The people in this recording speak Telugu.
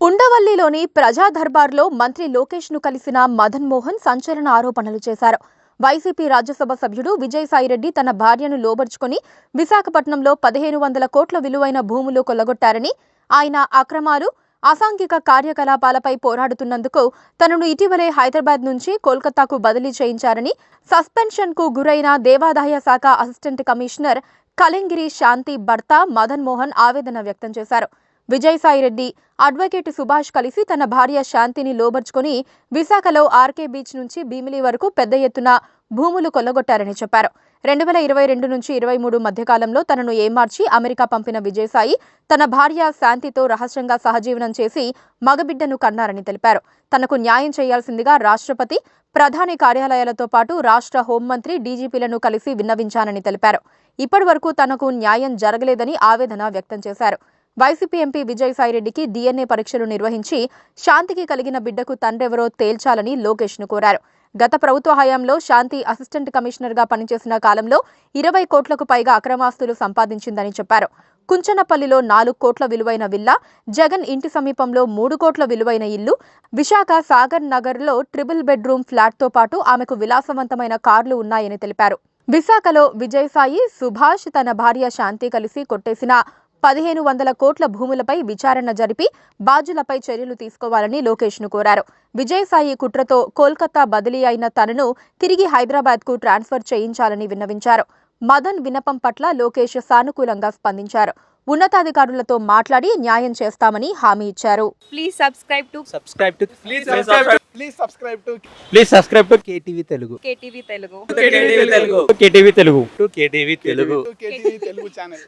ఉండవల్లిలోని ప్రజా దర్బార్లో మంత్రి లోకేష్ ను కలిసిన మదన్ మోహన్ సంచలన ఆరోపణలు చేశారు. వైసీపీ రాజ్యసభ సభ్యుడు విజయసాయిరెడ్డి తన భార్యను లోబర్చుకొని విశాఖపట్నంలో 1500 కోట్ల విలువైన భూములు కొల్లగొట్టారని, ఆయన అక్రమాలు, అసాంఘిక కార్యకలాపాలపై పోరాడుతున్నందుకు తనను ఇటీవలే హైదరాబాద్ నుంచి కోల్కతాకు బదిలీ చేయించారని, సస్పెన్షన్ కు గురైన దేవాదాయ శాఖ అసిస్టెంట్ కమిషనర్ కలెంగిరి శాంతి భర్త మదన్ మోహన్ ఆవేదన వ్యక్తం చేశారు. విజయసాయిరెడ్డి, అడ్వకేట్ సుభాష్ కలిసి తన భార్య శాంతిని లోబర్చుకొని విశాఖలో ఆర్కే బీచ్ నుంచి భీమిలి వరకు పెద్ద ఎత్తున భూములు కొల్లగొట్టారని చెప్పారు. 2022 నుంచి 23 మధ్యకాలంలో తనను ఏమార్చి అమెరికా పంపిన విజయసాయి తన భార్య శాంతితో రహస్యంగా సహజీవనం చేసి మగబిడ్డను కన్నారని తెలిపారు. తనకు న్యాయం చేయాల్సిందిగా రాష్ట్రపతి, ప్రధాని కార్యాలయాలతో పాటు రాష్ట్ర హోంమంత్రి, డీజీపీలను కలిసి విన్నవించానని తెలిపారు. ఇప్పటి వరకు తనకు న్యాయం జరగలేదని ఆవేదన వ్యక్తం చేశారు. వైసీపీ ఎంపీ విజయసాయిరెడ్డికి DNA పరీక్షలు నిర్వహించి శాంతికి కలిగిన బిడ్డకు తండ్రెవరో తేల్చాలని లోకేష్ ను కోరారు. గత ప్రభుత్వ హయాంలో శాంతి అసిస్టెంట్ కమిషనర్ గా పనిచేసిన కాలంలో 20 కోట్లకు పైగా అక్రమాస్తులు సంపాదించిందని చెప్పారు. కుంచనపల్లిలో 4 కోట్ల విలువైన విల్లా, జగన్ ఇంటి సమీపంలో 3 కోట్ల విలువైన ఇల్లు, విశాఖ సాగర్ నగర్లో ట్రిపుల్ బెడ్రూమ్ ఫ్లాట్తో పాటు ఆమెకు విలాసవంతమైన కార్లు ఉన్నాయని తెలిపారు. విశాఖలో విజయసాయి, సుభాష్ తన భార్య శాంతి కలిసి కొట్టేసిన 1500 కోట్ల భూములపై విచారణ జరిపి బాధ్యులపై చర్యలు తీసుకోవాలని లోకేష్ ను కోరారు. విజయసాయి కుట్రతో కోల్కతా బదిలీ అయిన తనను తిరిగి హైదరాబాద్ కు ట్రాన్స్ఫర్ చేయించాలని విన్నవించారు. మదన్ విన్నపం పట్ల లోకేష్ సానుకూలంగా స్పందించారు. ఉన్నతాధికారులతో మాట్లాడి న్యాయం చేస్తామని హామీ ఇచ్చారు. Please subscribe to KTV Telugu. KTV Telugu. KTV Telugu. KTV Telugu channel.